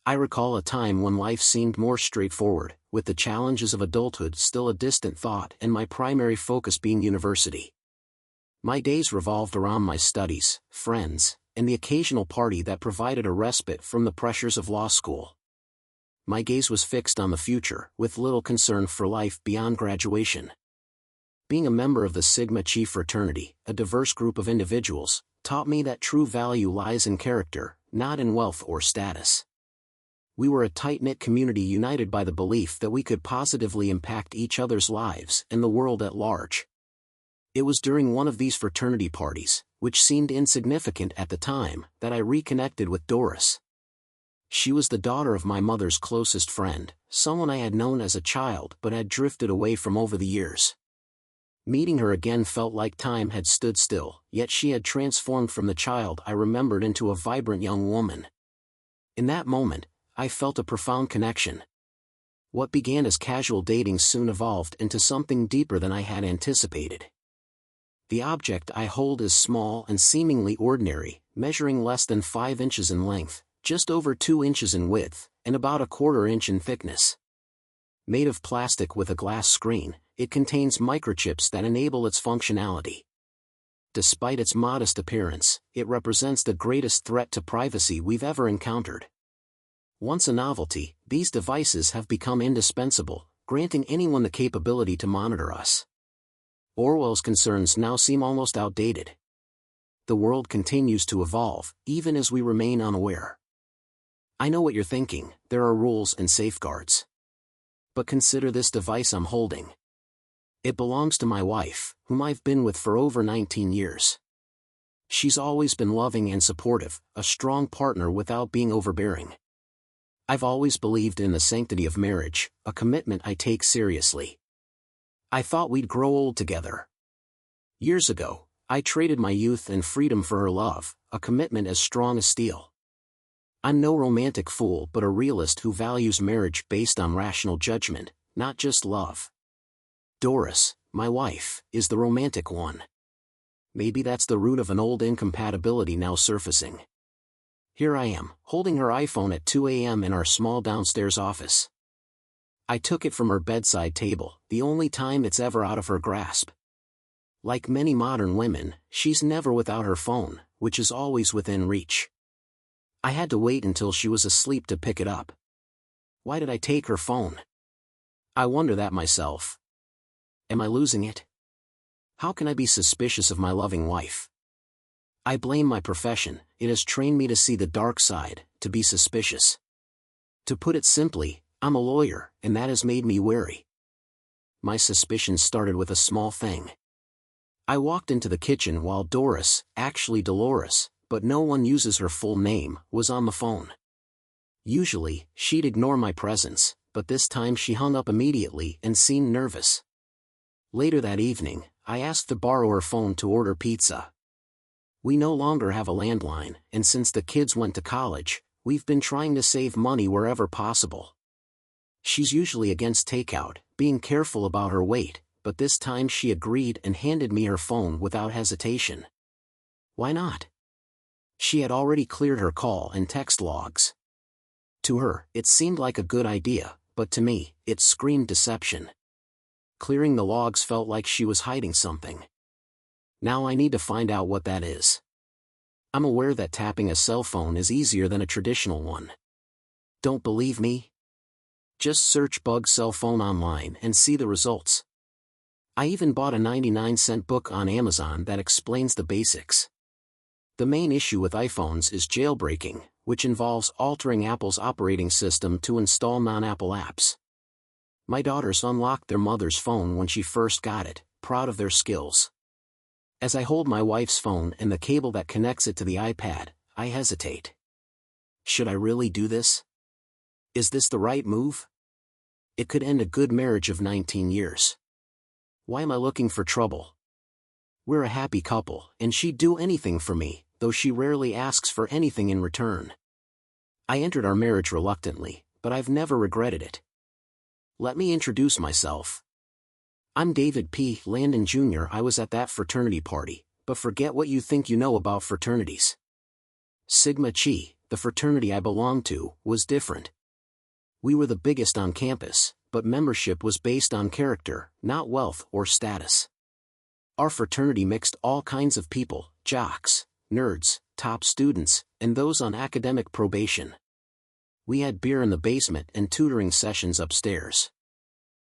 I recall a time when life seemed more straightforward, with the challenges of adulthood still a distant thought and my primary focus being university. My days revolved around my studies, friends, and the occasional party that provided a respite from the pressures of law school. My gaze was fixed on the future, with little concern for life beyond graduation. Being a member of the Sigma Chi fraternity, a diverse group of individuals, taught me that true value lies in character, not in wealth or status. We were a tight-knit community united by the belief that we could positively impact each other's lives and the world at large. It was during one of these fraternity parties, which seemed insignificant at the time, that I reconnected with Doris. She was the daughter of my mother's closest friend, someone I had known as a child but had drifted away from over the years. Meeting her again felt like time had stood still, yet she had transformed from the child I remembered into a vibrant young woman. In that moment, I felt a profound connection. What began as casual dating soon evolved into something deeper than I had anticipated. The object I hold is small and seemingly ordinary, measuring less than 5 inches in length, just over 2 inches in width, and about 1/4 inch in thickness. Made of plastic with a glass screen, it contains microchips that enable its functionality. Despite its modest appearance, it represents the greatest threat to privacy we've ever encountered. Once a novelty, these devices have become indispensable, granting anyone the capability to monitor us. Orwell's concerns now seem almost outdated. The world continues to evolve, even as we remain unaware. I know what you're thinking, there are rules and safeguards. But consider this device I'm holding. It belongs to my wife, whom I've been with for over 19 years. She's always been loving and supportive, a strong partner without being overbearing. I've always believed in the sanctity of marriage, a commitment I take seriously. I thought we'd grow old together. Years ago, I traded my youth and freedom for her love, a commitment as strong as steel. I'm no romantic fool but a realist who values marriage based on rational judgment, not just love. Doris, my wife, is the romantic one. Maybe that's the root of an old incompatibility now surfacing. Here I am, holding her iPhone at 2 a.m. in our small downstairs office. I took it from her bedside table, the only time it's ever out of her grasp. Like many modern women, she's never without her phone, which is always within reach. I had to wait until she was asleep to pick it up. Why did I take her phone? I wonder that myself. Am I losing it? How can I be suspicious of my loving wife? I blame my profession, it has trained me to see the dark side, to be suspicious. To put it simply, I'm a lawyer, and that has made me wary. My suspicions started with a small thing. I walked into the kitchen while Doris, actually Dolores, but no one uses her full name, was on the phone. Usually, she'd ignore my presence, but this time she hung up immediately and seemed nervous. Later that evening, I asked to borrow her phone to order pizza. We no longer have a landline, and since the kids went to college, we've been trying to save money wherever possible. She's usually against takeout, being careful about her weight, but this time she agreed and handed me her phone without hesitation. Why not? She had already cleared her call and text logs. To her, it seemed like a good idea, but to me, it screamed deception. Clearing the logs felt like she was hiding something. Now I need to find out what that is. I'm aware that tapping a cell phone is easier than a traditional one. Don't believe me? Just search bug cell phone online and see the results. I even bought a 99-cent book on Amazon that explains the basics. The main issue with iPhones is jailbreaking, which involves altering Apple's operating system to install non-Apple apps. My daughters unlocked their mother's phone when she first got it, proud of their skills. As I hold my wife's phone and the cable that connects it to the iPad, I hesitate. Should I really do this? Is this the right move? It could end a good marriage of 19 years. Why am I looking for trouble? We're a happy couple, and she'd do anything for me, though she rarely asks for anything in return. I entered our marriage reluctantly, but I've never regretted it. Let me introduce myself. I'm David P. Landon Jr. I was at that fraternity party, but forget what you think you know about fraternities. Sigma Chi, the fraternity I belonged to, was different. We were the biggest on campus, but membership was based on character, not wealth or status. Our fraternity mixed all kinds of people, jocks, nerds, top students, and those on academic probation. We had beer in the basement and tutoring sessions upstairs.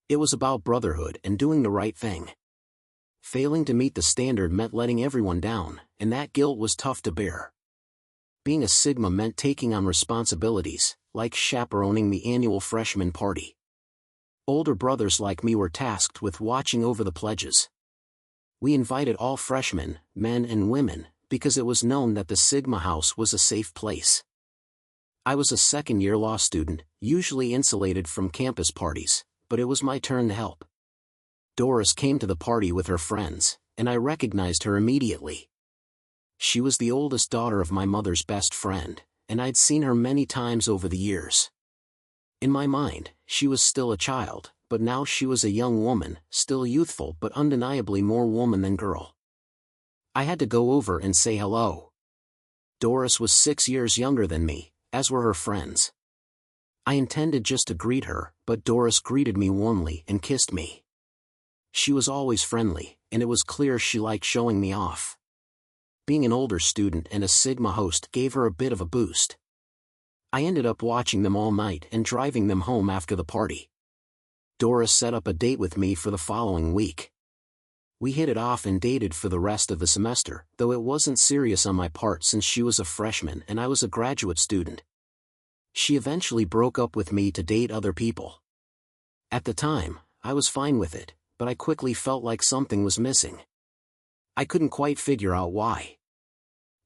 It was about brotherhood and doing the right thing. Failing to meet the standard meant letting everyone down, and that guilt was tough to bear. Being a Sigma meant taking on responsibilities, like chaperoning the annual freshman party. Older brothers like me were tasked with watching over the pledges. We invited all freshmen, men and women, because it was known that the Sigma house was a safe place. I was a second-year law student, usually insulated from campus parties, but it was my turn to help. Doris came to the party with her friends, and I recognized her immediately. She was the oldest daughter of my mother's best friend, and I'd seen her many times over the years. In my mind, she was still a child, but now she was a young woman, still youthful but undeniably more woman than girl. I had to go over and say hello. Doris was 6 years younger than me, as were her friends. I intended just to greet her, but Doris greeted me warmly and kissed me. She was always friendly, and it was clear she liked showing me off. Being an older student and a Sigma host gave her a bit of a boost. I ended up watching them all night and driving them home after the party. Doris set up a date with me for the following week. We hit it off and dated for the rest of the semester, though it wasn't serious on my part since she was a freshman and I was a graduate student. She eventually broke up with me to date other people. At the time, I was fine with it, but I quickly felt like something was missing. I couldn't quite figure out why.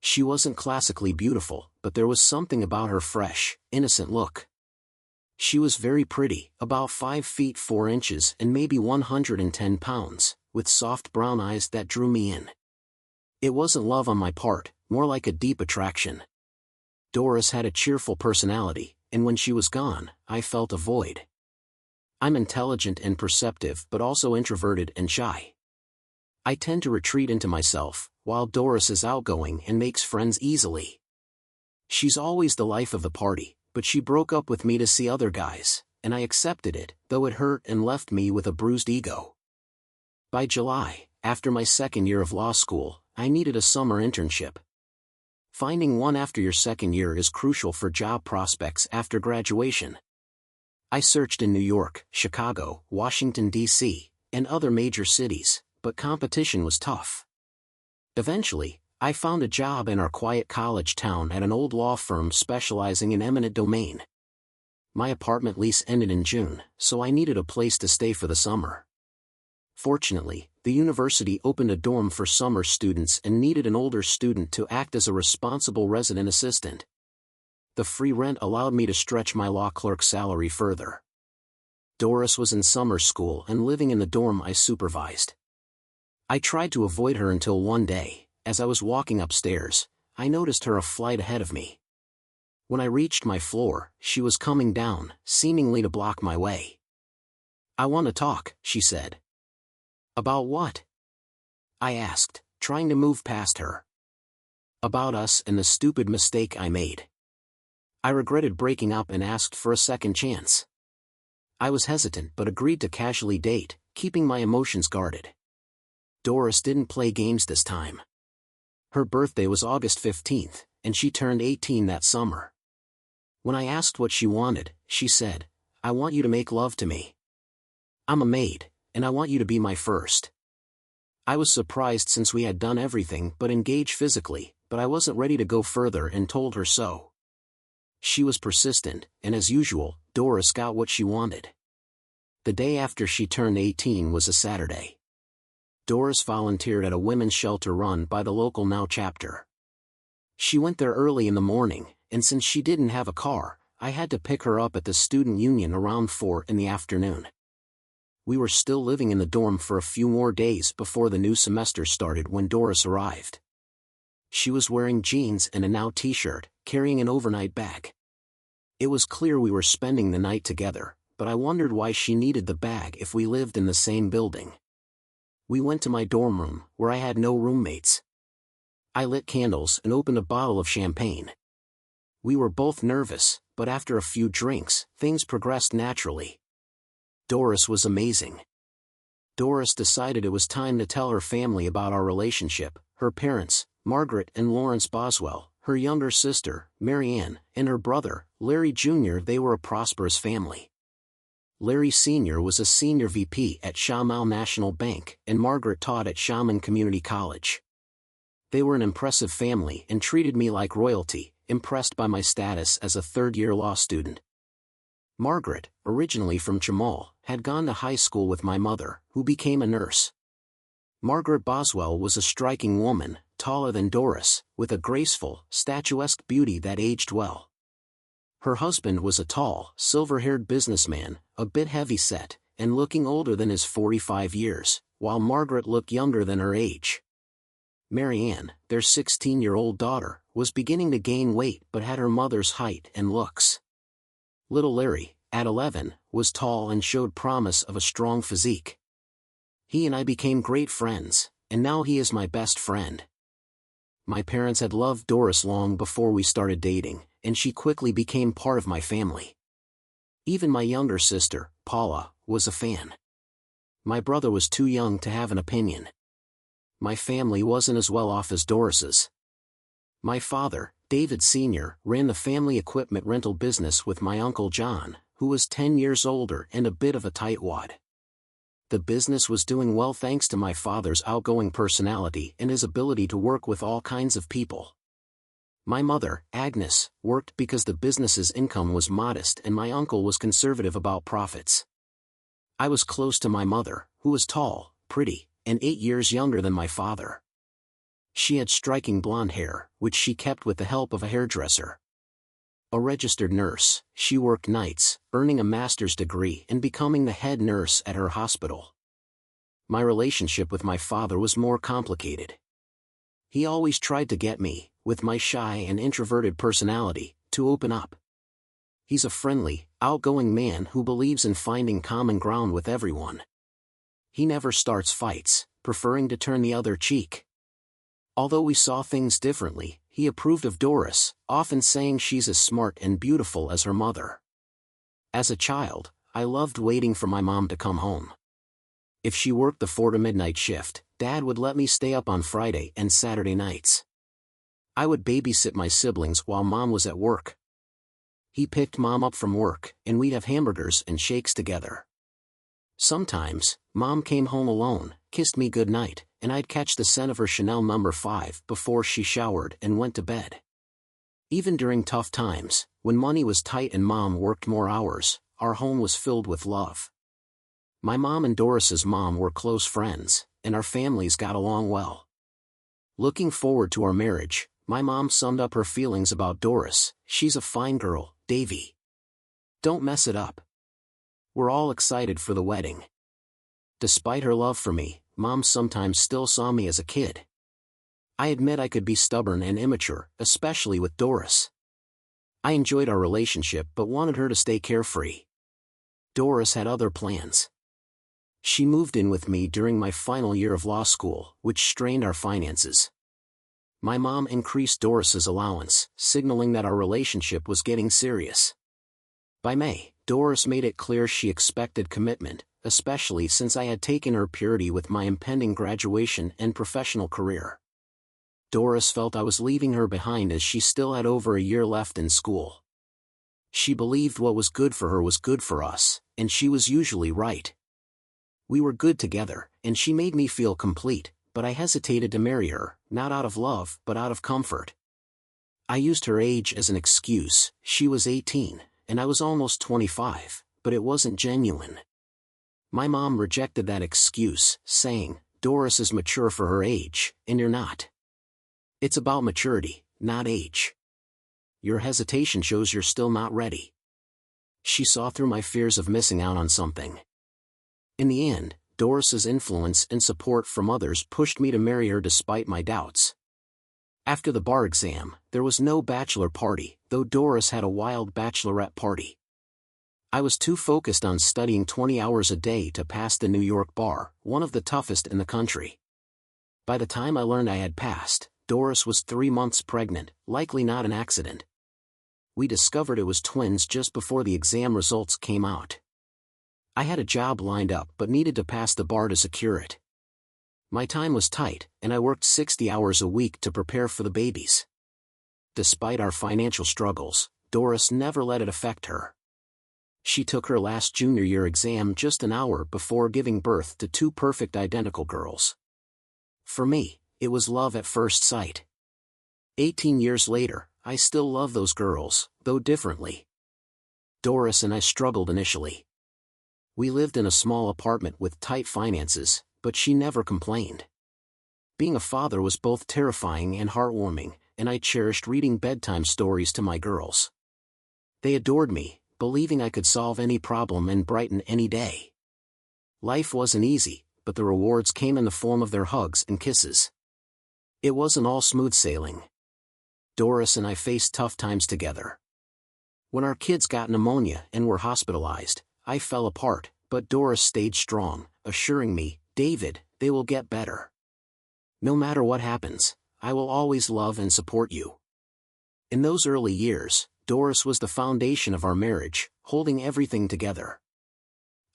She wasn't classically beautiful, but there was something about her fresh, innocent look. She was very pretty, about 5 feet 4 inches and maybe 110 pounds, with soft brown eyes that drew me in. It wasn't love on my part, more like a deep attraction. Doris had a cheerful personality, and when she was gone, I felt a void. I'm intelligent and perceptive but also introverted and shy. I tend to retreat into myself, while Doris is outgoing and makes friends easily. She's always the life of the party, but she broke up with me to see other guys, and I accepted it, though it hurt and left me with a bruised ego. By July, after my second year of law school, I needed a summer internship. Finding one after your second year is crucial for job prospects after graduation. I searched in New York, Chicago, Washington, D.C., and other major cities, but competition was tough. Eventually, I found a job in our quiet college town at an old law firm specializing in eminent domain. My apartment lease ended in June, so I needed a place to stay for the summer. Fortunately, the university opened a dorm for summer students and needed an older student to act as a responsible resident assistant. The free rent allowed me to stretch my law clerk salary further. Doris was in summer school and living in the dorm I supervised. I tried to avoid her until one day, as I was walking upstairs, I noticed her a flight ahead of me. When I reached my floor, she was coming down, seemingly to block my way. "I want to talk," she said. "About what?" I asked, trying to move past her. "About us and the stupid mistake I made. I regretted breaking up and asked for a second chance." I was hesitant but agreed to casually date, keeping my emotions guarded. Doris didn't play games this time. Her birthday was August 15th, and she turned 18 that summer. When I asked what she wanted, she said, "I want you to make love to me. I'm a maid, and I want you to be my first." I was surprised since we had done everything but engage physically, but I wasn't ready to go further and told her so. She was persistent, and as usual, Doris got what she wanted. The day after she turned 18 was a Saturday. Doris volunteered at a women's shelter run by the local Now chapter. She went there early in the morning, and since she didn't have a car, I had to pick her up at the student union around 4 in the afternoon. We were still living in the dorm for a few more days before the new semester started when Doris arrived. She was wearing jeans and a Now t-shirt, carrying an overnight bag. It was clear we were spending the night together, but I wondered why she needed the bag if we lived in the same building. We went to my dorm room, where I had no roommates. I lit candles and opened a bottle of champagne. We were both nervous, but after a few drinks, things progressed naturally. Doris was amazing. Doris decided it was time to tell her family about our relationship, her parents, Margaret and Lawrence Boswell, her younger sister, Mary Ann, and her brother, Larry Jr. They were a prosperous family. Larry Sr. was a senior VP at Shamal National Bank, and Margaret taught at Shaman Community College. They were an impressive family and treated me like royalty, impressed by my status as a third-year law student. Margaret, originally from Jamal, had gone to high school with my mother, who became a nurse. Margaret Boswell was a striking woman, taller than Doris, with a graceful, statuesque beauty that aged well. Her husband was a tall, silver-haired businessman, a bit heavy-set, and looking older than his 45 years, while Margaret looked younger than her age. Mary Ann, their 16-year-old daughter, was beginning to gain weight but had her mother's height and looks. Little Larry, at 11, was tall and showed promise of a strong physique. He and I became great friends, and now he is my best friend. My parents had loved Doris long before we started dating, and she quickly became part of my family. Even my younger sister, Paula, was a fan. My brother was too young to have an opinion. My family wasn't as well off as Doris's. My father, David Sr., ran the family equipment rental business with my Uncle John, who was 10 years older and a bit of a tightwad. The business was doing well thanks to my father's outgoing personality and his ability to work with all kinds of people. My mother, Agnes, worked because the business's income was modest and my uncle was conservative about profits. I was close to my mother, who was tall, pretty, and 8 years younger than my father. She had striking blonde hair, which she kept with the help of a hairdresser. A registered nurse, she worked nights, earning a master's degree and becoming the head nurse at her hospital. My relationship with my father was more complicated. He always tried to get me, with my shy and introverted personality, to open up. He's a friendly, outgoing man who believes in finding common ground with everyone. He never starts fights, preferring to turn the other cheek. Although we saw things differently, he approved of Doris, often saying she's as smart and beautiful as her mother. As a child, I loved waiting for my mom to come home. If she worked the 4 to midnight shift, Dad would let me stay up on Friday and Saturday nights. I would babysit my siblings while Mom was at work. He picked Mom up from work, and we'd have hamburgers and shakes together. Sometimes, Mom came home alone, kissed me goodnight, and I'd catch the scent of her Chanel No. 5 before she showered and went to bed. Even during tough times, when money was tight and Mom worked more hours, our home was filled with love. My mom and Doris's mom were close friends, and our families got along well. Looking forward to our marriage, my mom summed up her feelings about Doris: "She's a fine girl, Davy. Don't mess it up." We're all excited for the wedding. Despite her love for me, Mom sometimes still saw me as a kid. I admit I could be stubborn and immature, especially with Doris. I enjoyed our relationship but wanted her to stay carefree. Doris had other plans. She moved in with me during my final year of law school, which strained our finances. My mom increased Doris's allowance, signaling that our relationship was getting serious. By May, Doris made it clear she expected commitment, especially since I had taken her purity with my impending graduation and professional career. Doris felt I was leaving her behind as she still had over a year left in school. She believed what was good for her was good for us, and she was usually right. We were good together, and she made me feel complete, but I hesitated to marry her, not out of love but out of comfort. I used her age as an excuse. She was 18, and I was almost 25, but it wasn't genuine. My mom rejected that excuse, saying, "Doris is mature for her age, and you're not. It's about maturity, not age. Your hesitation shows you're still not ready." She saw through my fears of missing out on something. In the end, Doris's influence and support from others pushed me to marry her despite my doubts. After the bar exam, there was no bachelor party, though Doris had a wild bachelorette party. I was too focused on studying 20 hours a day to pass the New York bar, one of the toughest in the country. By the time I learned I had passed, Doris was 3 months pregnant, likely not an accident. We discovered it was twins just before the exam results came out. I had a job lined up but needed to pass the bar to secure it. My time was tight, and I worked 60 hours a week to prepare for the babies. Despite our financial struggles, Doris never let it affect her. She took her last junior year exam just an hour before giving birth to two perfect identical girls. For me, it was love at first sight. 18 years later, I still love those girls, though differently. Doris and I struggled initially. We lived in a small apartment with tight finances, but she never complained. Being a father was both terrifying and heartwarming, and I cherished reading bedtime stories to my girls. They adored me, believing I could solve any problem and brighten any day. Life wasn't easy, but the rewards came in the form of their hugs and kisses. It wasn't all smooth sailing. Doris and I faced tough times together. When our kids got pneumonia and were hospitalized, I fell apart, but Doris stayed strong, assuring me, "David, they will get better. No matter what happens, I will always love and support you." In those early years, Doris was the foundation of our marriage, holding everything together.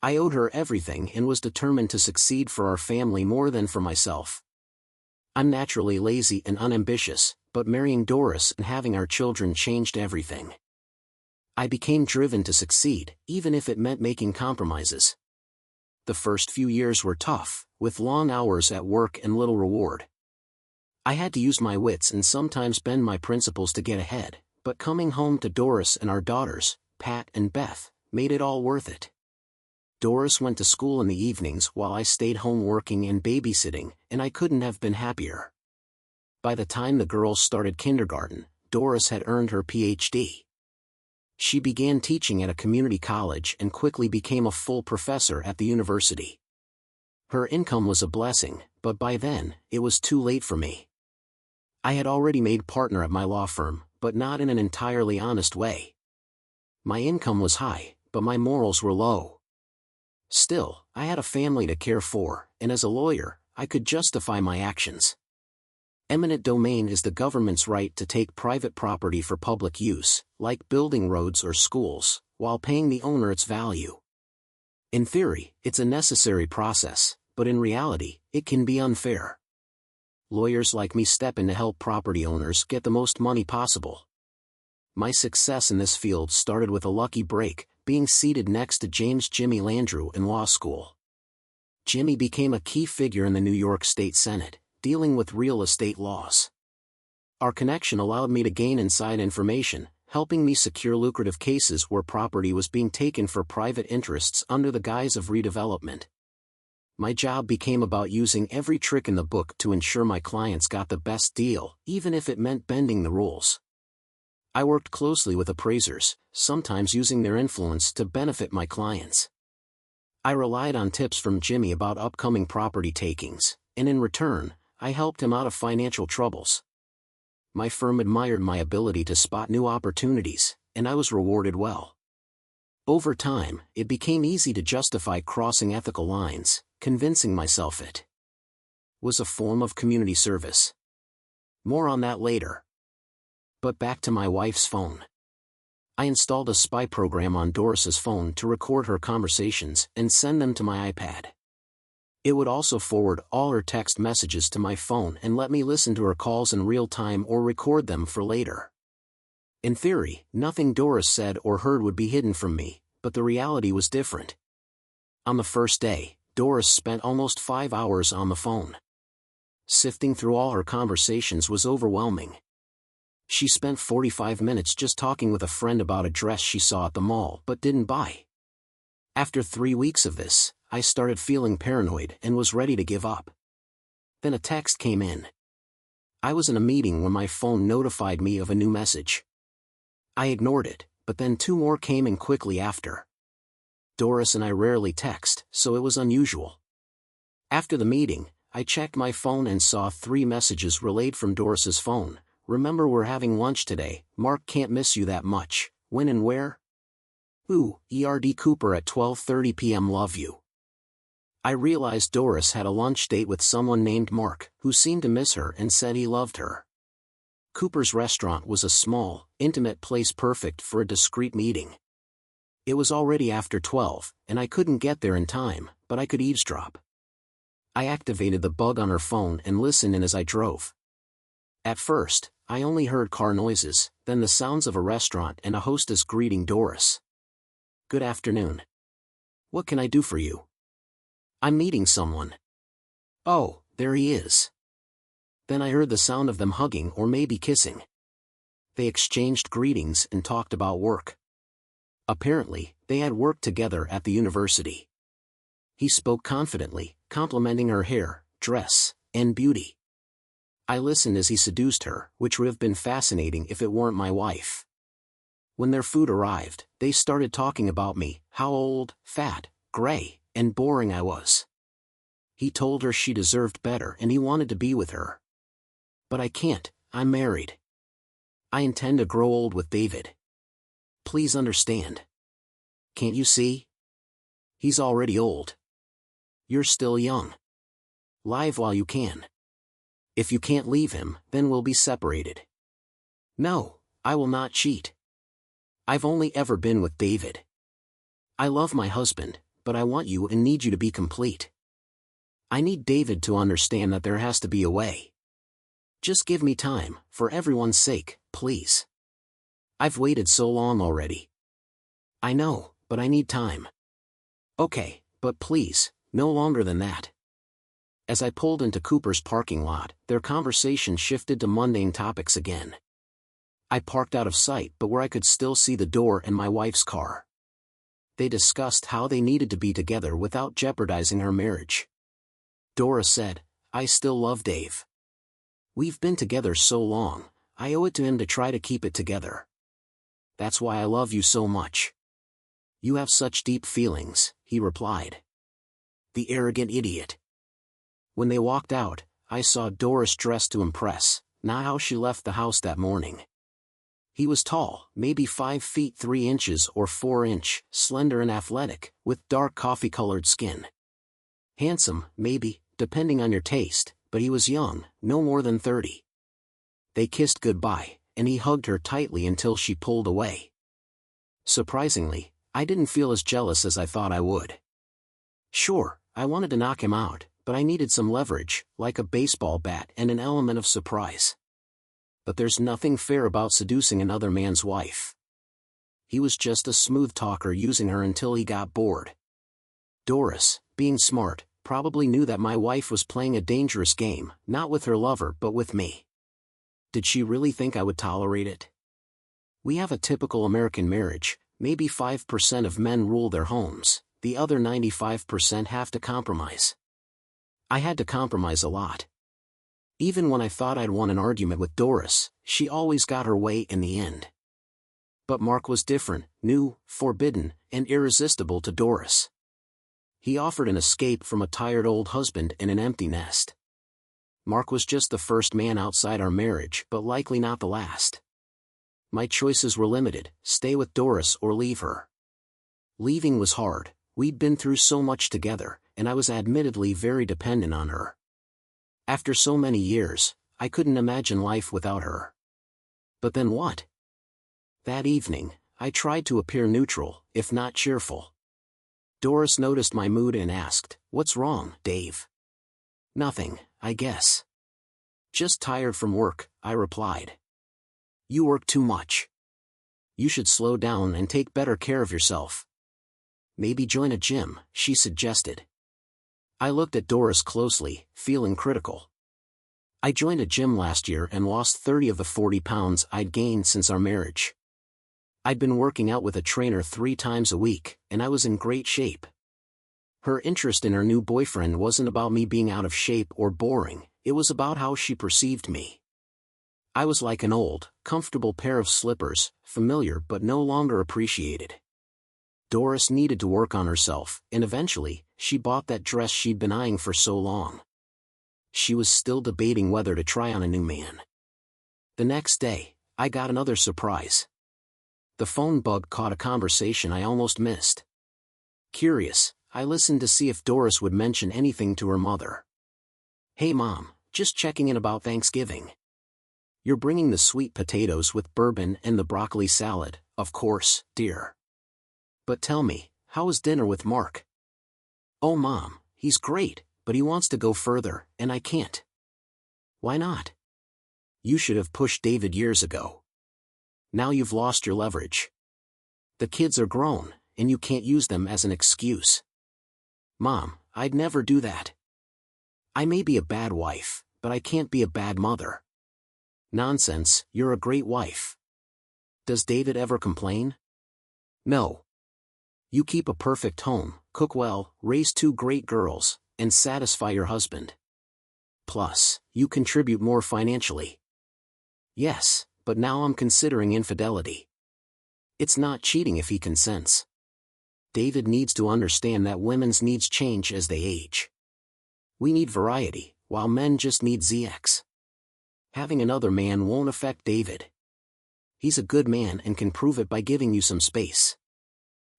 I owed her everything and was determined to succeed for our family more than for myself. I'm naturally lazy and unambitious, but marrying Doris and having our children changed everything. I became driven to succeed, even if it meant making compromises. The first few years were tough, with long hours at work and little reward. I had to use my wits and sometimes bend my principles to get ahead, but coming home to Doris and our daughters, Pat and Beth, made it all worth it. Doris went to school in the evenings while I stayed home working and babysitting, and I couldn't have been happier. By the time the girls started kindergarten, Doris had earned her PhD. She began teaching at a community college and quickly became a full professor at the university. Her income was a blessing, but by then, it was too late for me. I had already made partner at my law firm, but not in an entirely honest way. My income was high, but my morals were low. Still, I had a family to care for, and as a lawyer, I could justify my actions. Eminent domain is the government's right to take private property for public use, like building roads or schools, while paying the owner its value. In theory, it's a necessary process, but in reality, it can be unfair. Lawyers like me step in to help property owners get the most money possible. My success in this field started with a lucky break, being seated next to James "Jimmy" Landrieu in law school. Jimmy became a key figure in the New York State Senate, dealing with real estate laws. Our connection allowed me to gain inside information, helping me secure lucrative cases where property was being taken for private interests under the guise of redevelopment. My job became about using every trick in the book to ensure my clients got the best deal, even if it meant bending the rules. I worked closely with appraisers, sometimes using their influence to benefit my clients. I relied on tips from Jimmy about upcoming property takings, and in return, I helped him out of financial troubles. My firm admired my ability to spot new opportunities, and I was rewarded well. Over time, it became easy to justify crossing ethical lines, convincing myself it was a form of community service. More on that later. But back to my wife's phone. I installed a spy program on Doris's phone to record her conversations and send them to my iPad. It would also forward all her text messages to my phone and let me listen to her calls in real time or record them for later. In theory, nothing Doris said or heard would be hidden from me, but the reality was different. On the first day, Doris spent almost 5 hours on the phone. Sifting through all her conversations was overwhelming. She spent 45 minutes just talking with a friend about a dress she saw at the mall but didn't buy. After 3 weeks of this, I started feeling paranoid and was ready to give up. Then a text came in. I was in a meeting when my phone notified me of a new message. I ignored it, but then 2 more came in quickly after. Doris and I rarely text, so it was unusual. After the meeting, I checked my phone and saw 3 messages relayed from Doris's phone. "Remember, we're having lunch today. Mark can't miss you that much. When and where? Ooh, ERD Cooper at 12:30 p.m. Love you." I realized Doris had a lunch date with someone named Mark, who seemed to miss her and said he loved her. Cooper's restaurant was a small, intimate place perfect for a discreet meeting. It was already after 12, and I couldn't get there in time, but I could eavesdrop. I activated the bug on her phone and listened in as I drove. At first, I only heard car noises, then the sounds of a restaurant and a hostess greeting Doris. "Good afternoon. What can I do for you?" "I'm meeting someone." "Oh, there he is." Then I heard the sound of them hugging or maybe kissing. They exchanged greetings and talked about work. Apparently, they had worked together at the university. He spoke confidently, complimenting her hair, dress, and beauty. I listened as he seduced her, which would have been fascinating if it weren't my wife. When their food arrived, they started talking about me, how old, fat, gray, and boring I was. He told her she deserved better and he wanted to be with her. "But I can't, I'm married. I intend to grow old with David. Please understand. Can't you see? He's already old. You're still young. Live while you can. If you can't leave him, then we'll be separated." "No, I will not cheat. I've only ever been with David. I love my husband, but I want you and need you to be complete. I need David to understand that there has to be a way. Just give me time, for everyone's sake, please. I've waited so long already." "I know, but I need time." "Okay, but please, no longer than that." As I pulled into Cooper's parking lot, their conversation shifted to mundane topics again. I parked out of sight but where I could still see the door and my wife's car. They discussed how they needed to be together without jeopardizing her marriage. Dora said, "I still love Dave. We've been together so long, I owe it to him to try to keep it together. That's why I love you so much." "You have such deep feelings," he replied. The arrogant idiot. When they walked out, I saw Doris dressed to impress, not how she left the house that morning. He was tall, maybe 5 feet 3 inches or 4 inch, slender and athletic, with dark coffee-colored skin. Handsome, maybe, depending on your taste, but he was young, no more than 30. They kissed goodbye, and he hugged her tightly until she pulled away. Surprisingly, I didn't feel as jealous as I thought I would. Sure, I wanted to knock him out, but I needed some leverage, like a baseball bat and an element of surprise. But there's nothing fair about seducing another man's wife. He was just a smooth talker using her until he got bored. Doris, being smart, probably knew that my wife was playing a dangerous game, not with her lover but with me. Did she really think I would tolerate it? We have a typical American marriage, maybe 5% of men rule their homes, the other 95% have to compromise. I had to compromise a lot. Even when I thought I'd won an argument with Doris, she always got her way in the end. But Mark was different, new, forbidden, and irresistible to Doris. He offered an escape from a tired old husband and an empty nest. Mark was just the first man outside our marriage, but likely not the last. My choices were limited: stay with Doris or leave her. Leaving was hard. We'd been through so much together, and I was admittedly very dependent on her. After so many years, I couldn't imagine life without her. But then what? That evening, I tried to appear neutral, if not cheerful. Doris noticed my mood and asked, "What's wrong, Dave?" "Nothing, I guess. Just tired from work," I replied. "You work too much. You should slow down and take better care of yourself. Maybe join a gym," she suggested. I looked at Doris closely, feeling critical. I joined a gym last year and lost 30 of the 40 pounds I'd gained since our marriage. I'd been working out with a trainer 3 times a week, and I was in great shape. Her interest in her new boyfriend wasn't about me being out of shape or boring, it was about how she perceived me. I was like an old, comfortable pair of slippers, familiar but no longer appreciated. Doris needed to work on herself, and eventually, she bought that dress she'd been eyeing for so long. She was still debating whether to try on a new man. The next day, I got another surprise. The phone bug caught a conversation I almost missed. Curious, I listened to see if Doris would mention anything to her mother. "Hey Mom, just checking in about Thanksgiving. You're bringing the sweet potatoes with bourbon and the broccoli salad, of course, dear. But tell me, how was dinner with Mark? Oh Mom, he's great, but he wants to go further, and I can't. Why not? You should have pushed David years ago. Now you've lost your leverage. The kids are grown, and you can't use them as an excuse. Mom, I'd never do that. I may be a bad wife, but I can't be a bad mother. Nonsense, you're a great wife. Does David ever complain? No. You keep a perfect home, cook well, raise 2 great girls, and satisfy your husband. Plus, you contribute more financially. Yes, but now I'm considering infidelity. It's not cheating if he consents. David needs to understand that women's needs change as they age. We need variety, while men just need ZX. Having another man won't affect David. He's a good man and can prove it by giving you some space.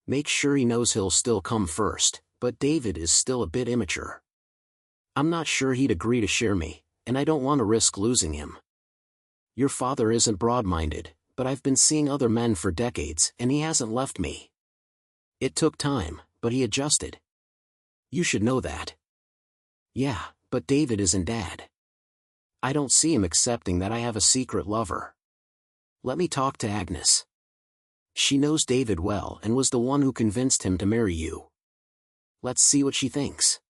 Make sure he knows he'll still come first, but David is still a bit immature. I'm not sure he'd agree to share me, and I don't want to risk losing him. Your father isn't broad-minded, but I've been seeing other men for decades and he hasn't left me. It took time, but he adjusted. You should know that. Yeah, but David isn't Dad. I don't see him accepting that I have a secret lover. Let me talk to Agnes. She knows David well and was the one who convinced him to marry you. Let's see what she thinks.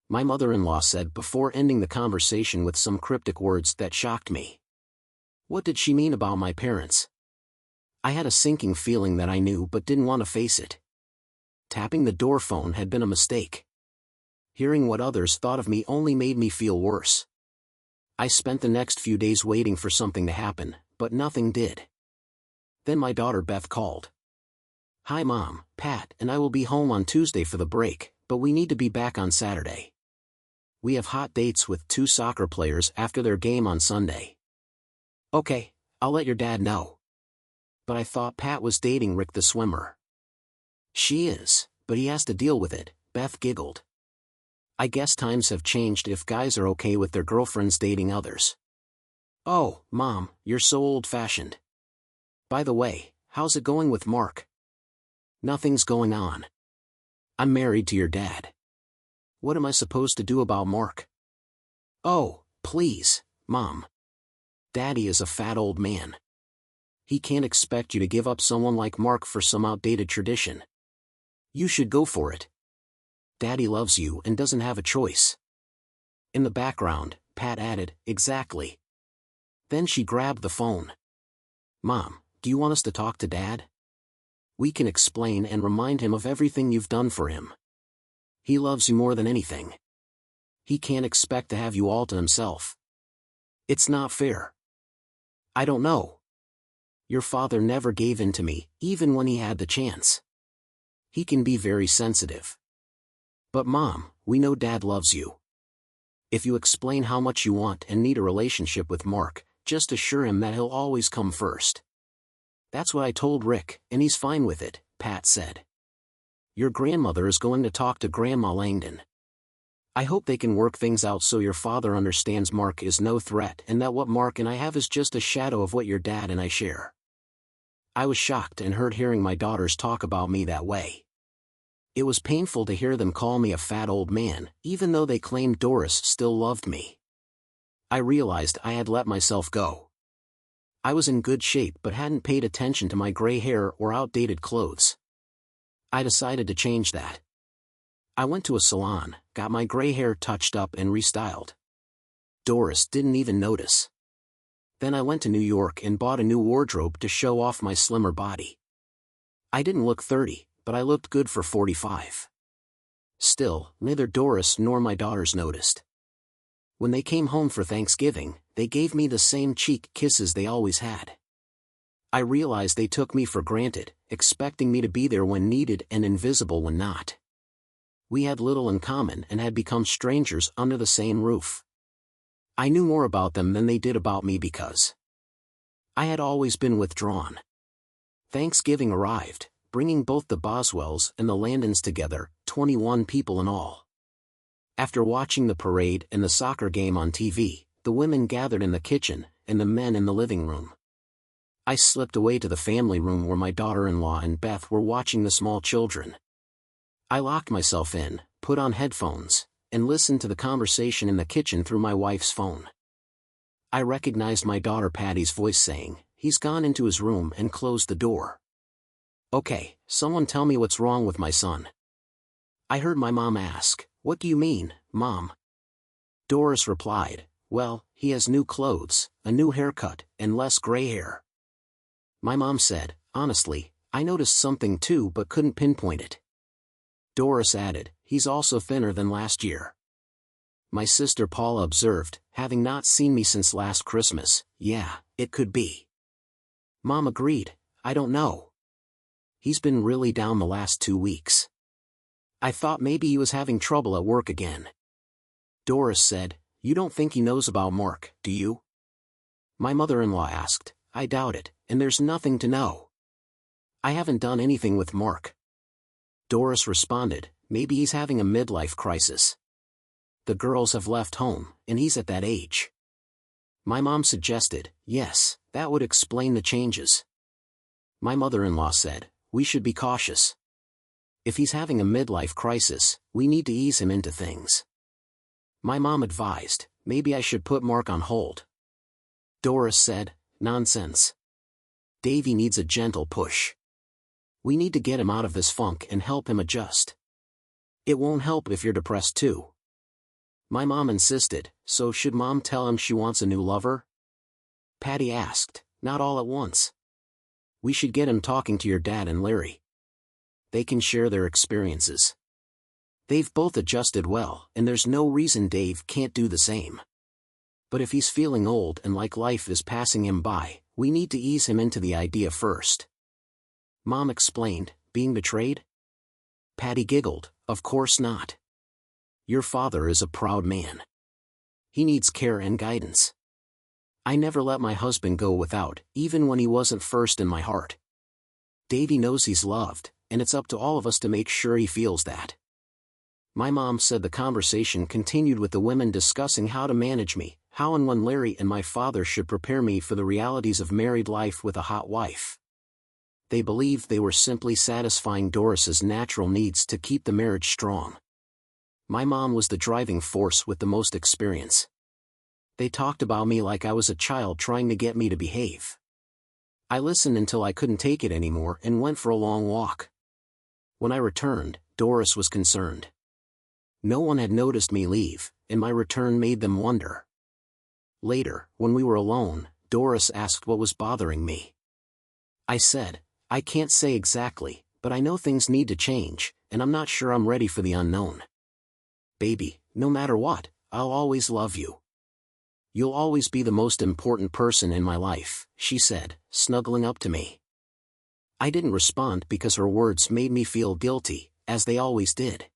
My mother-in-law said before ending the conversation with some cryptic words that shocked me. What did she mean about my parents? I had a sinking feeling that I knew but didn't want to face it. Tapping the door phone had been a mistake. Hearing what others thought of me only made me feel worse. I spent the next few days waiting for something to happen, but nothing did. Then my daughter Beth called. Hi Mom, Pat and I will be home on Tuesday for the break, but we need to be back on Saturday. We have hot dates with 2 soccer players after their game on Sunday. Okay, I'll let your dad know. But I thought Pat was dating Rick the swimmer. She is, but he has to deal with it, Beth giggled. I guess times have changed if guys are okay with their girlfriends dating others. Oh, Mom, you're so old-fashioned. By the way, how's it going with Mark? Nothing's going on. I'm married to your dad. What am I supposed to do about Mark? Oh, please, Mom. Daddy is a fat old man. He can't expect you to give up someone like Mark for some outdated tradition. You should go for it. Daddy loves you and doesn't have a choice. In the background, Pat added, exactly. Then she grabbed the phone. Mom, do you want us to talk to Dad? We can explain and remind him of everything you've done for him. He loves you more than anything. He can't expect to have you all to himself. It's not fair. I don't know. Your father never gave in to me, even when he had the chance. He can be very sensitive. But Mom, we know Dad loves you. If you explain how much you want and need a relationship with Mark, just assure him that he'll always come first. That's what I told Rick, and he's fine with it, Pat said. Your grandmother is going to talk to Grandma Langdon. I hope they can work things out so your father understands Mark is no threat and that what Mark and I have is just a shadow of what your dad and I share. I was shocked and hurt hearing my daughters talk about me that way. It was painful to hear them call me a fat old man, even though they claimed Doris still loved me. I realized I had let myself go. I was in good shape but hadn't paid attention to my gray hair or outdated clothes. I decided to change that. I went to a salon, got my gray hair touched up and restyled. Doris didn't even notice. Then I went to New York and bought a new wardrobe to show off my slimmer body. I didn't look 30, but I looked good for 45. Still, neither Doris nor my daughters noticed. When they came home for Thanksgiving, they gave me the same cheek kisses they always had. I realized they took me for granted, expecting me to be there when needed and invisible when not. We had little in common and had become strangers under the same roof. I knew more about them than they did about me because I had always been withdrawn. Thanksgiving arrived, bringing both the Boswells and the Landons together, 21 people in all. After watching the parade and the soccer game on TV, the women gathered in the kitchen, and the men in the living room. I slipped away to the family room where my daughter-in-law and Beth were watching the small children. I locked myself in, put on headphones, and listened to the conversation in the kitchen through my wife's phone. I recognized my daughter Patty's voice saying, "He's gone into his room and closed the door." "Okay, someone tell me what's wrong with my son." I heard my mom ask, "What do you mean, Mom?" Doris replied, "Well, he has new clothes, a new haircut, and less gray hair." My mom said, "Honestly, I noticed something too but couldn't pinpoint it." Doris added, "He's also thinner than last year." My sister Paula observed, having not seen me since last Christmas, "Yeah, it could be." Mom agreed, "I don't know. He's been really down the last 2 weeks. I thought maybe he was having trouble at work again." Doris said, "You don't think he knows about Mark, do you?" My mother-in-law asked, "I doubt it, and there's nothing to know. I haven't done anything with Mark." Doris responded, "Maybe he's having a midlife crisis. The girls have left home, and he's at that age." My mom suggested, "Yes, that would explain the changes." My mother-in-law said, "We should be cautious. If he's having a midlife crisis, we need to ease him into things." My mom advised, "Maybe I should put Mark on hold." Doris said, "Nonsense. Davy needs a gentle push. We need to get him out of this funk and help him adjust. It won't help if you're depressed too." My mom insisted, "So should Mom tell him she wants a new lover?" Patty asked, "Not all at once. We should get him talking to your dad and Larry. They can share their experiences. They've both adjusted well, and there's no reason Dave can't do the same. But if he's feeling old and like life is passing him by, we need to ease him into the idea first." Mom explained, "Being betrayed?" Patty giggled, "Of course not. Your father is a proud man. He needs care and guidance. I never let my husband go without, even when he wasn't first in my heart. Davy knows he's loved, and it's up to all of us to make sure he feels that." My mom said the conversation continued with the women discussing how to manage me, how and when Larry and my father should prepare me for the realities of married life with a hot wife. They believed they were simply satisfying Doris's natural needs to keep the marriage strong. My mom was the driving force with the most experience. They talked about me like I was a child trying to get me to behave. I listened until I couldn't take it anymore and went for a long walk. When I returned, Doris was concerned. No one had noticed me leave, and my return made them wonder. Later, when we were alone, Doris asked what was bothering me. I said, "I can't say exactly, but I know things need to change, and I'm not sure I'm ready for the unknown. Baby, no matter what, I'll always love you. You'll always be the most important person in my life," she said, snuggling up to me. I didn't respond because her words made me feel guilty, as they always did.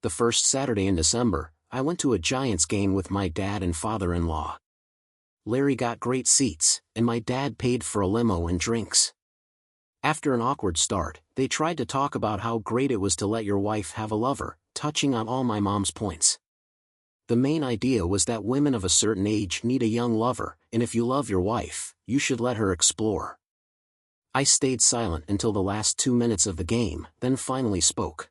The first Saturday in December, I went to a Giants game with my dad and father-in-law. Larry got great seats, and my dad paid for a limo and drinks. After an awkward start, they tried to talk about how great it was to let your wife have a lover, touching on all my mom's points. The main idea was that women of a certain age need a young lover, and if you love your wife, you should let her explore. I stayed silent until the last 2 minutes of the game, then finally spoke.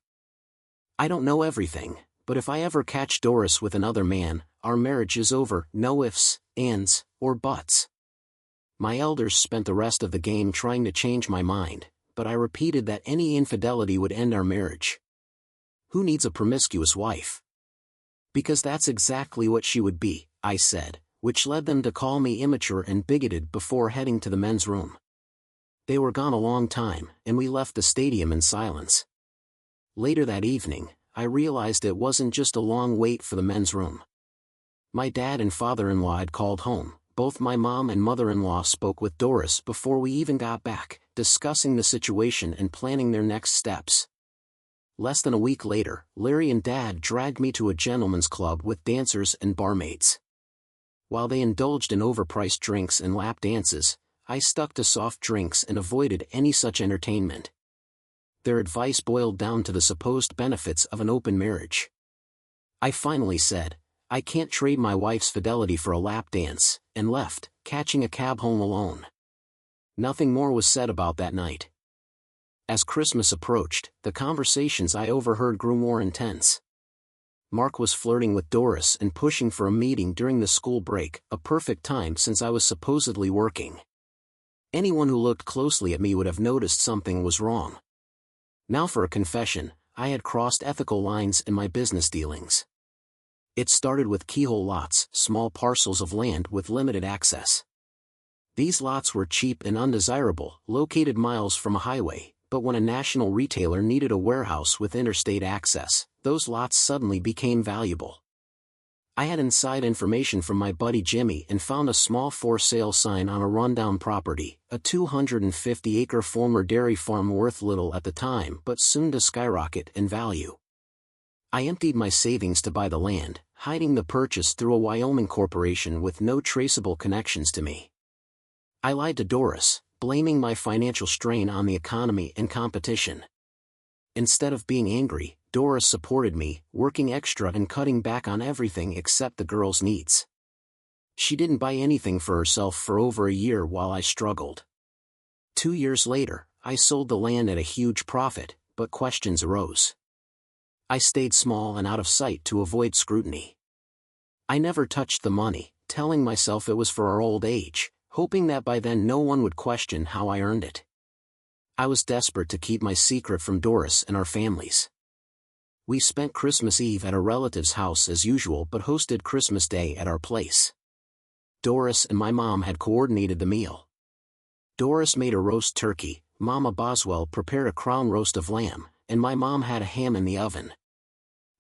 "I don't know everything, but if I ever catch Doris with another man, our marriage is over, no ifs, ands, or buts." My elders spent the rest of the game trying to change my mind, but I repeated that any infidelity would end our marriage. Who needs a promiscuous wife? Because that's exactly what she would be, I said, which led them to call me immature and bigoted before heading to the men's room. They were gone a long time, and we left the stadium in silence. Later that evening, I realized it wasn't just a long wait for the men's room. My dad and father-in-law had called home. Both my mom and mother-in-law spoke with Doris before we even got back, discussing the situation and planning their next steps. Less than a week later, Larry and Dad dragged me to a gentleman's club with dancers and barmaids. While they indulged in overpriced drinks and lap dances, I stuck to soft drinks and avoided any such entertainment. Their advice boiled down to the supposed benefits of an open marriage. I finally said, I can't trade my wife's fidelity for a lap dance, and left, catching a cab home alone. Nothing more was said about that night. As Christmas approached, the conversations I overheard grew more intense. Mark was flirting with Doris and pushing for a meeting during the school break, a perfect time since I was supposedly working. Anyone who looked closely at me would have noticed something was wrong. Now for a confession, I had crossed ethical lines in my business dealings. It started with keyhole lots, small parcels of land with limited access. These lots were cheap and undesirable, located miles from a highway, but when a national retailer needed a warehouse with interstate access, those lots suddenly became valuable. I had inside information from my buddy Jimmy and found a small for sale sign on a rundown property, a 250-acre former dairy farm worth little at the time but soon to skyrocket in value. I emptied my savings to buy the land, hiding the purchase through a Wyoming corporation with no traceable connections to me. I lied to Doris, blaming my financial strain on the economy and competition. Instead of being angry, Doris supported me, working extra and cutting back on everything except the girls' needs. She didn't buy anything for herself for over a year while I struggled. 2 years later, I sold the land at a huge profit, but questions arose. I stayed small and out of sight to avoid scrutiny. I never touched the money, telling myself it was for our old age, hoping that by then no one would question how I earned it. I was desperate to keep my secret from Doris and our families. We spent Christmas Eve at a relative's house as usual but hosted Christmas Day at our place. Doris and my mom had coordinated the meal. Doris made a roast turkey, Mama Boswell prepared a crown roast of lamb, and my mom had a ham in the oven.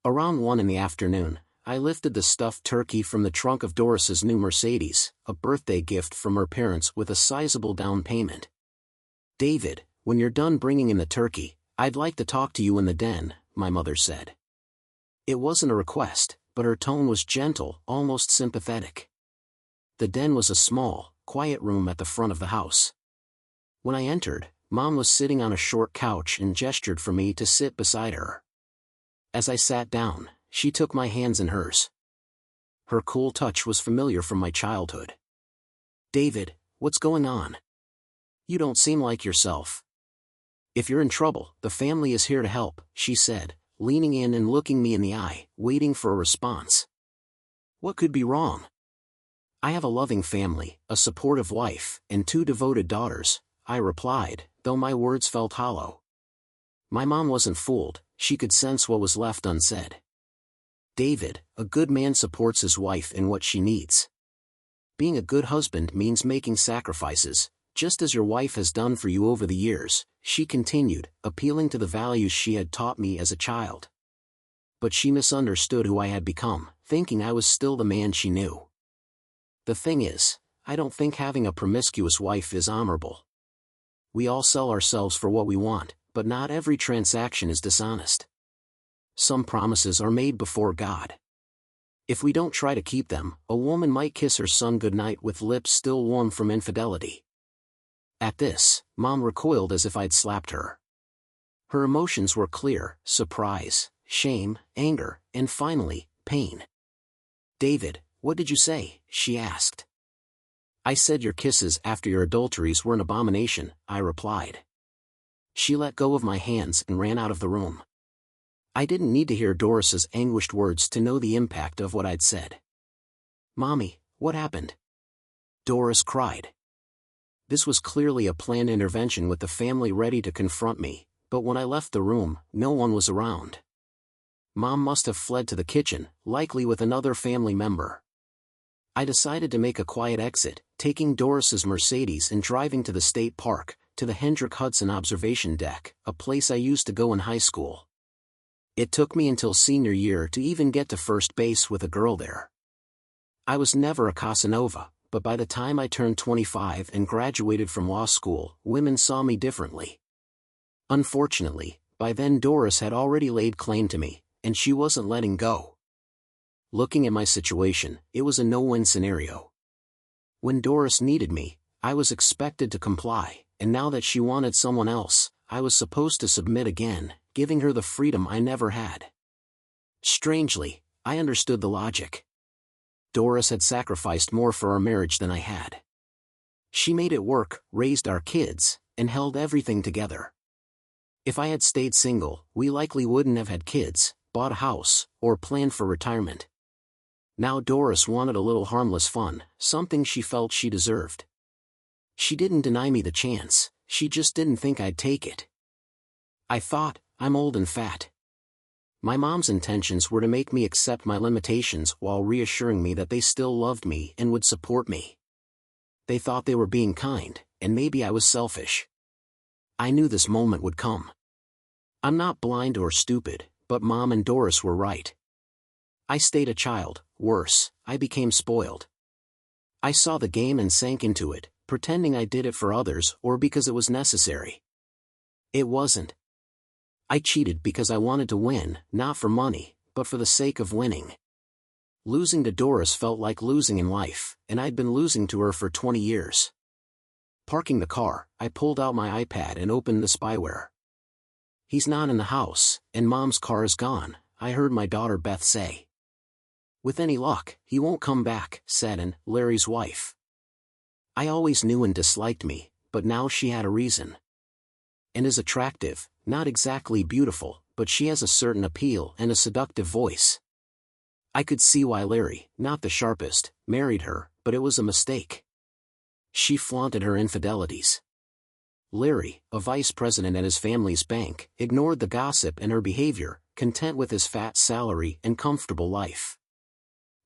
Around 1 in the afternoon, I lifted the stuffed turkey from the trunk of Doris's new Mercedes, a birthday gift from her parents with a sizable down payment. "David, when you're done bringing in the turkey, I'd like to talk to you in the den," my mother said. It wasn't a request, but her tone was gentle, almost sympathetic. The den was a small, quiet room at the front of the house. When I entered, Mom was sitting on a short couch and gestured for me to sit beside her. As I sat down, she took my hands in hers. Her cool touch was familiar from my childhood. "David, what's going on? You don't seem like yourself." "If you're in trouble, the family is here to help," she said, leaning in and looking me in the eye, waiting for a response. What could be wrong? "I have a loving family, a supportive wife, and 2 devoted daughters," I replied, though my words felt hollow. My mom wasn't fooled, she could sense what was left unsaid. "David, a good man supports his wife in what she needs. Being a good husband means making sacrifices, just as your wife has done for you over the years," she continued, appealing to the values she had taught me as a child. But she misunderstood who I had become, thinking I was still the man she knew. "The thing is, I don't think having a promiscuous wife is honorable. We all sell ourselves for what we want, but not every transaction is dishonest. Some promises are made before God. If we don't try to keep them, a woman might kiss her son goodnight with lips still warm from infidelity." At this, Mom recoiled as if I'd slapped her. Her emotions were clear: surprise, shame, anger, and finally, pain. "David, what did you say?" she asked. "I said your kisses after your adulteries were an abomination," I replied. She let go of my hands and ran out of the room. I didn't need to hear Doris's anguished words to know the impact of what I'd said. "Mommy, what happened?" Doris cried. This was clearly a planned intervention with the family ready to confront me, but when I left the room, no one was around. Mom must have fled to the kitchen, likely with another family member. I decided to make a quiet exit, taking Doris's Mercedes and driving to the state park, to the Hendrick Hudson observation deck, a place I used to go in high school. It took me until senior year to even get to first base with a girl there. I was never a Casanova, but by the time I turned 25 and graduated from law school, women saw me differently. Unfortunately, by then Doris had already laid claim to me, and she wasn't letting go. Looking at my situation, it was a no-win scenario. When Doris needed me, I was expected to comply, and now that she wanted someone else, I was supposed to submit again, giving her the freedom I never had. Strangely, I understood the logic. Doris had sacrificed more for our marriage than I had. She made it work, raised our kids, and held everything together. If I had stayed single, we likely wouldn't have had kids, bought a house, or planned for retirement. Now Doris wanted a little harmless fun, something she felt she deserved. She didn't deny me the chance, she just didn't think I'd take it. I thought, I'm old and fat. My mom's intentions were to make me accept my limitations while reassuring me that they still loved me and would support me. They thought they were being kind, and maybe I was selfish. I knew this moment would come. I'm not blind or stupid, but Mom and Doris were right. I stayed a child, worse, I became spoiled. I saw the game and sank into it, pretending I did it for others or because it was necessary. It wasn't. I cheated because I wanted to win, not for money, but for the sake of winning. Losing to Doris felt like losing in life, and I'd been losing to her for 20 years. Parking the car, I pulled out my iPad and opened the spyware. He's not in the house, and Mom's car is gone, I heard my daughter Beth say. With any luck, he won't come back, said Ann, Larry's wife. I always knew Ann disliked me, but now she had a reason. Ann is attractive, not exactly beautiful, but she has a certain appeal and a seductive voice. I could see why Larry, not the sharpest, married her, but it was a mistake. She flaunted her infidelities. Larry, a vice president at his family's bank, ignored the gossip and her behavior, content with his fat salary and comfortable life.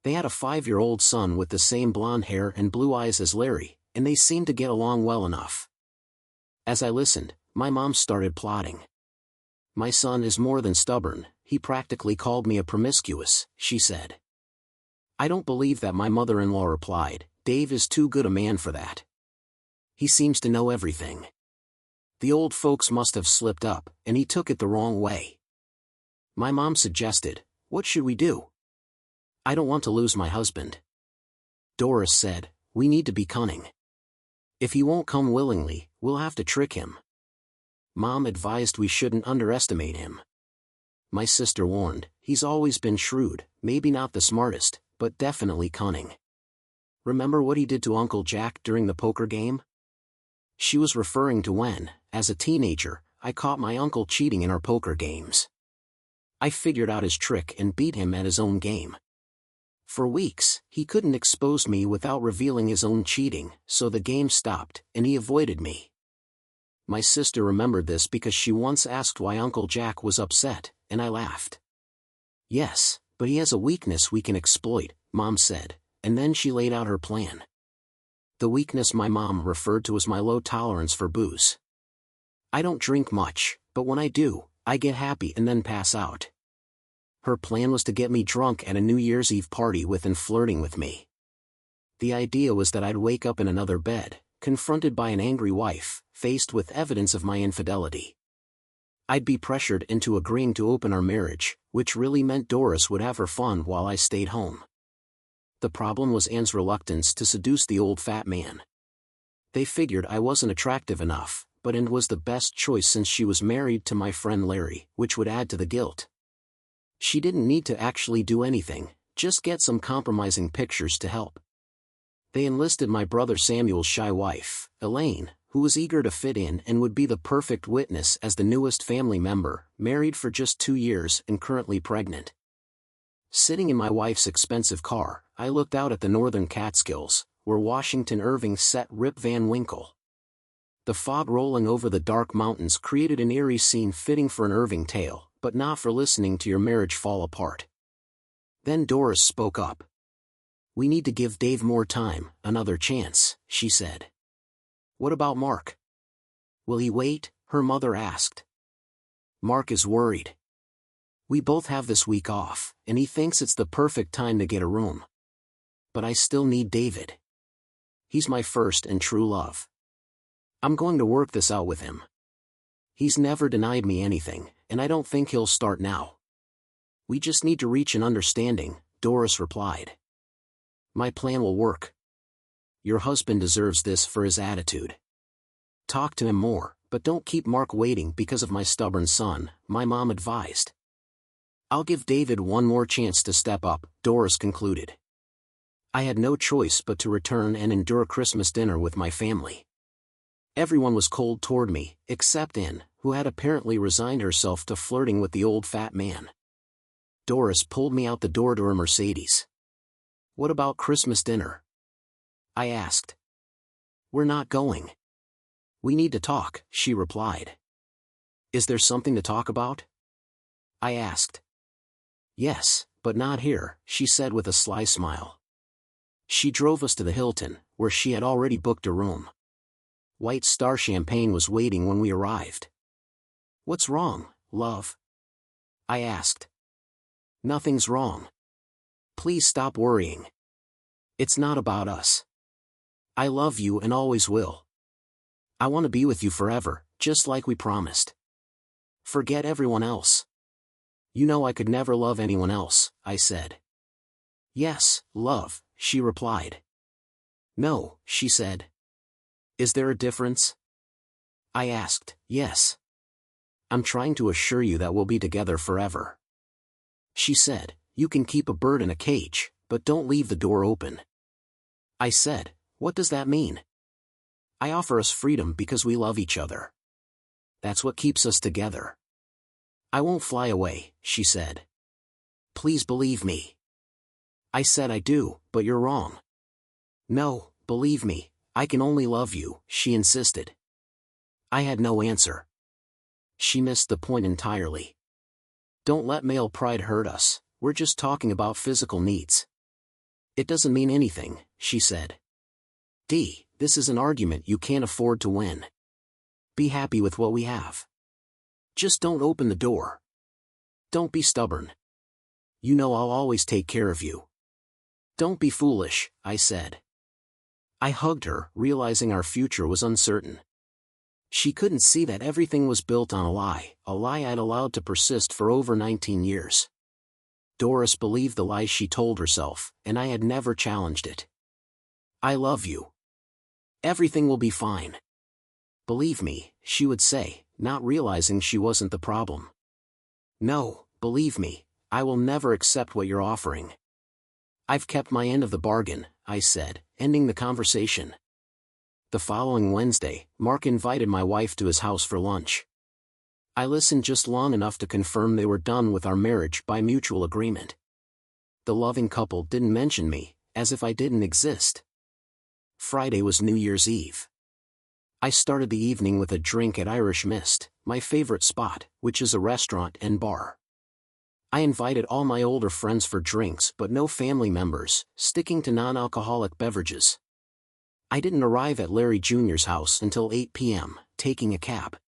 They had a 5-year-old son with the same blonde hair and blue eyes as Larry, and they seemed to get along well enough. As I listened, my mom started plotting. My son is more than stubborn, he practically called me a promiscuous, she said. I don't believe that, my mother-in-law replied. Dave is too good a man for that. He seems to know everything. The old folks must have slipped up, and he took it the wrong way. My mom suggested, what should we do? I don't want to lose my husband. Doris said, we need to be cunning. If he won't come willingly, we'll have to trick him. Mom advised we shouldn't underestimate him. My sister warned, he's always been shrewd, maybe not the smartest, but definitely cunning. Remember what he did to Uncle Jack during the poker game? She was referring to when, as a teenager, I caught my uncle cheating in our poker games. I figured out his trick and beat him at his own game. For weeks, he couldn't expose me without revealing his own cheating, so the game stopped, and he avoided me. My sister remembered this because she once asked why Uncle Jack was upset, and I laughed. Yes, but he has a weakness we can exploit, Mom said, and then she laid out her plan. The weakness my mom referred to as my low tolerance for booze. I don't drink much, but when I do, I get happy and then pass out. Her plan was to get me drunk at a New Year's Eve party with and flirting with me. The idea was that I'd wake up in another bed, confronted by an angry wife, faced with evidence of my infidelity. I'd be pressured into agreeing to open our marriage, which really meant Doris would have her fun while I stayed home. The problem was Ann's reluctance to seduce the old fat man. They figured I wasn't attractive enough, but Ann was the best choice since she was married to my friend Larry, which would add to the guilt. She didn't need to actually do anything, just get some compromising pictures to help. They enlisted my brother Samuel's shy wife, Elaine, who was eager to fit in and would be the perfect witness as the newest family member, married for just 2 years and currently pregnant. Sitting in my wife's expensive car, I looked out at the northern Catskills, where Washington Irving set Rip Van Winkle. The fog rolling over the dark mountains created an eerie scene fitting for an Irving tale, but not for listening to your marriage fall apart. Then Doris spoke up. We need to give Dave more time, another chance, she said. What about Mark? Will he wait? Her mother asked. Mark is worried. We both have this week off, and he thinks it's the perfect time to get a room. But I still need David. He's my first and true love. I'm going to work this out with him. He's never denied me anything, and I don't think he'll start now. We just need to reach an understanding, Doris replied. My plan will work. Your husband deserves this for his attitude. Talk to him more, but don't keep Mark waiting because of my stubborn son, my mom advised. I'll give David one more chance to step up, Doris concluded. I had no choice but to return and endure Christmas dinner with my family. Everyone was cold toward me, except Anne, who had apparently resigned herself to flirting with the old fat man. Doris pulled me out the door to her Mercedes. "What about Christmas dinner?" I asked. "We're not going." "We need to talk," she replied. "Is there something to talk about?" I asked. "Yes, but not here," she said with a sly smile. She drove us to the Hilton, where she had already booked a room. White Star champagne was waiting when we arrived. "What's wrong, love?" I asked. "Nothing's wrong. Please stop worrying. It's not about us. I love you and always will. I want to be with you forever, just like we promised. Forget everyone else." "You know I could never love anyone else," I said. "Yes, love," she replied. "No," she said. "Is there a difference?" I asked. "Yes. I'm trying to assure you that we'll be together forever." She said, "You can keep a bird in a cage, but don't leave the door open." I said, "What does that mean?" "I offer us freedom because we love each other. That's what keeps us together." "I won't fly away," she said. "Please believe me." I said, "I do, but you're wrong." "No, believe me, I can only love you," she insisted. I had no answer. She missed the point entirely. "Don't let male pride hurt us, we're just talking about physical needs." "It doesn't mean anything," she said. This is an argument you can't afford to win. Be happy with what we have. Just don't open the door. Don't be stubborn. You know I'll always take care of you. Don't be foolish," I said. I hugged her, realizing our future was uncertain. She couldn't see that everything was built on a lie I'd allowed to persist for over 19 years. Doris believed the lies she told herself, and I had never challenged it. "I love you. Everything will be fine. Believe me," she would say, not realizing she wasn't the problem. "No, believe me, I will never accept what you're offering." "I've kept my end of the bargain," I said, ending the conversation. The following Wednesday, Mark invited my wife to his house for lunch. I listened just long enough to confirm they were done with our marriage by mutual agreement. The loving couple didn't mention me, as if I didn't exist. Friday was New Year's Eve. I started the evening with a drink at Irish Mist, my favorite spot, which is a restaurant and bar. I invited all my older friends for drinks but no family members, sticking to non-alcoholic beverages. I didn't arrive at Larry Jr.'s house until 8 p.m., taking a cab.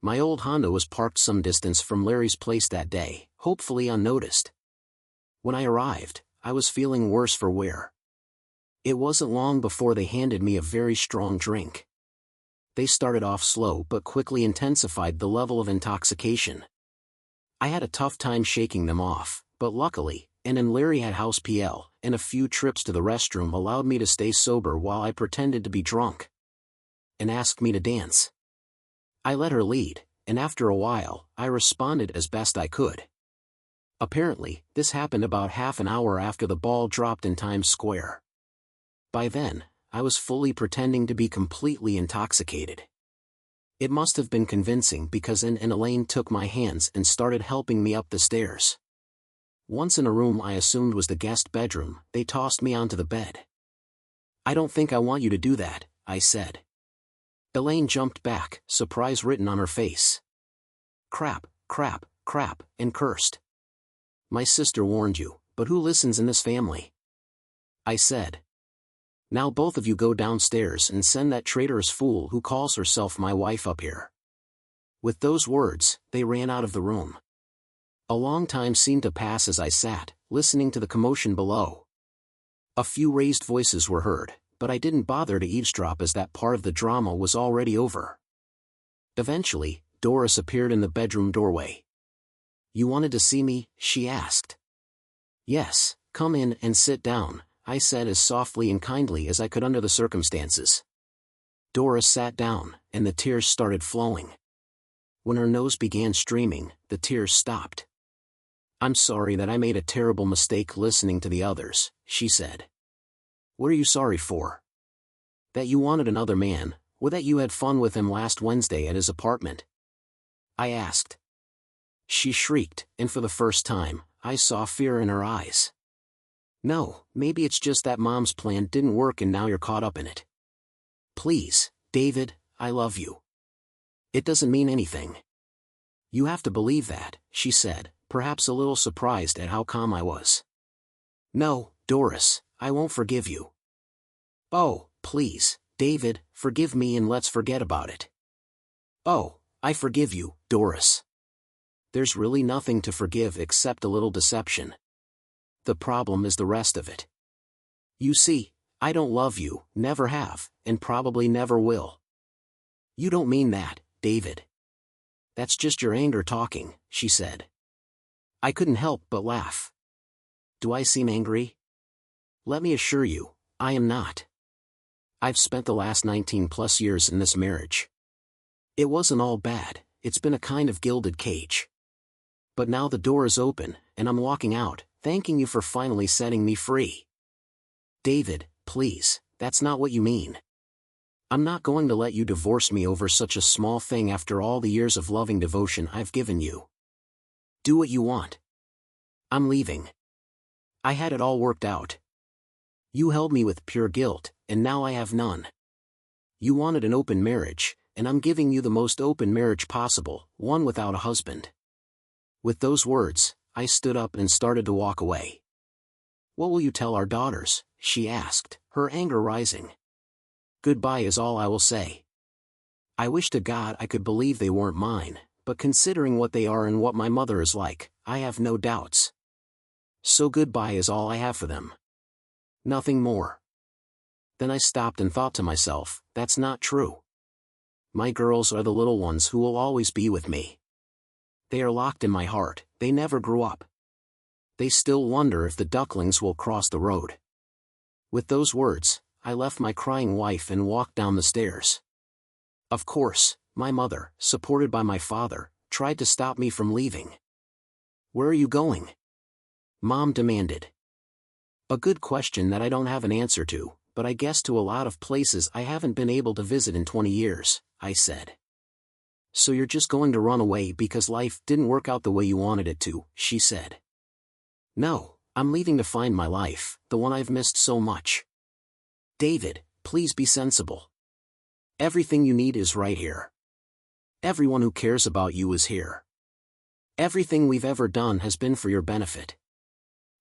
My old Honda was parked some distance from Larry's place that day, hopefully unnoticed. When I arrived, I was feeling worse for wear. It wasn't long before they handed me a very strong drink. They started off slow but quickly intensified the level of intoxication. I had a tough time shaking them off, but luckily, and Larry had house PL, and a few trips to the restroom allowed me to stay sober while I pretended to be drunk. And asked me to dance. I let her lead, and after a while, I responded as best I could. Apparently, this happened about half an hour after the ball dropped in Times Square. By then, I was fully pretending to be completely intoxicated. It must have been convincing because Anne and Elaine took my hands and started helping me up the stairs. Once in a room I assumed was the guest bedroom, they tossed me onto the bed. "I don't think I want you to do that," I said. Elaine jumped back, surprise written on her face. "Crap, crap, crap," and cursed. "My sister warned you, but who listens in this family?" I said. "Now both of you go downstairs and send that traitorous fool who calls herself my wife up here." With those words, they ran out of the room. A long time seemed to pass as I sat, listening to the commotion below. A few raised voices were heard, but I didn't bother to eavesdrop as that part of the drama was already over. Eventually, Doris appeared in the bedroom doorway. "You wanted to see me?" she asked. "Yes, come in and sit down," I said as softly and kindly as I could under the circumstances. Doris sat down, and the tears started flowing. When her nose began streaming, the tears stopped. "I'm sorry that I made a terrible mistake listening to the others," she said. What are you sorry for? That you wanted another man, or that you had fun with him last Wednesday at his apartment? I asked. She shrieked, and for the first time, I saw fear in her eyes. No, maybe it's just that Mom's plan didn't work and now you're caught up in it. Please, David, I love you. It doesn't mean anything. You have to believe that, she said, perhaps a little surprised at how calm I was. No, Doris, I won't forgive you. Oh, please, David, forgive me and let's forget about it. Oh, I forgive you, Doris. There's really nothing to forgive except a little deception. The problem is the rest of it. You see, I don't love you, never have, and probably never will. You don't mean that, David. That's just your anger talking, she said. I couldn't help but laugh. Do I seem angry? Let me assure you, I am not. I've spent the last 19+ years in this marriage. It wasn't all bad, it's been a kind of gilded cage. But now the door is open, and I'm walking out, thanking you for finally setting me free. David, please, that's not what you mean. I'm not going to let you divorce me over such a small thing after all the years of loving devotion I've given you. Do what you want. I'm leaving. I had it all worked out. You held me with pure guilt, and now I have none. You wanted an open marriage, and I'm giving you the most open marriage possible, one without a husband. With those words, I stood up and started to walk away. What will you tell our daughters? She asked, her anger rising. Goodbye is all I will say. I wish to God I could believe they weren't mine, but considering what they are and what my mother is like, I have no doubts. So goodbye is all I have for them. Nothing more. Then I stopped and thought to myself, that's not true. My girls are the little ones who will always be with me. They are locked in my heart, they never grew up. They still wonder if the ducklings will cross the road. With those words, I left my crying wife and walked down the stairs. Of course, my mother, supported by my father, tried to stop me from leaving. Where are you going? Mom demanded. A good question that I don't have an answer to, but I guess to a lot of places I haven't been able to visit in 20 years, I said. So you're just going to run away because life didn't work out the way you wanted it to, she said. No, I'm leaving to find my life, the one I've missed so much. David, please be sensible. Everything you need is right here. Everyone who cares about you is here. Everything we've ever done has been for your benefit.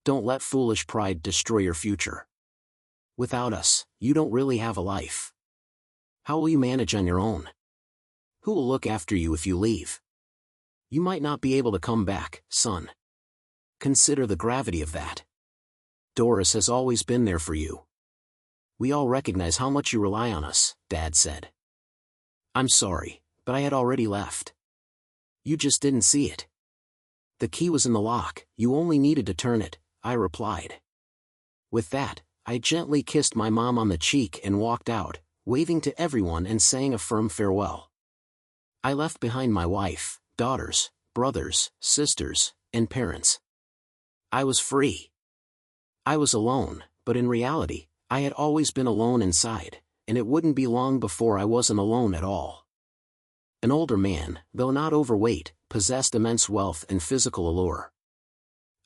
Don't let foolish pride destroy your future. Without us, you don't really have a life. How will you manage on your own? Who will look after you if you leave? You might not be able to come back, son. Consider the gravity of that. Doris has always been there for you. We all recognize how much you rely on us, Dad said. I'm sorry, but I had already left. You just didn't see it. The key was in the lock, you only needed to turn it, I replied. With that, I gently kissed my mom on the cheek and walked out, waving to everyone and saying a firm farewell. I left behind my wife, daughters, brothers, sisters, and parents. I was free. I was alone, but in reality, I had always been alone inside, and it wouldn't be long before I wasn't alone at all. An older man, though not overweight, possessed immense wealth and physical allure.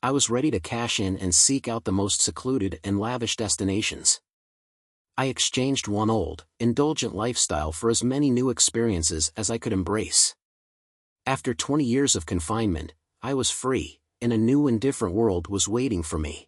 I was ready to cash in and seek out the most secluded and lavish destinations. I exchanged one old, indulgent lifestyle for as many new experiences as I could embrace. After 20 years of confinement, I was free, and a new and different world was waiting for me.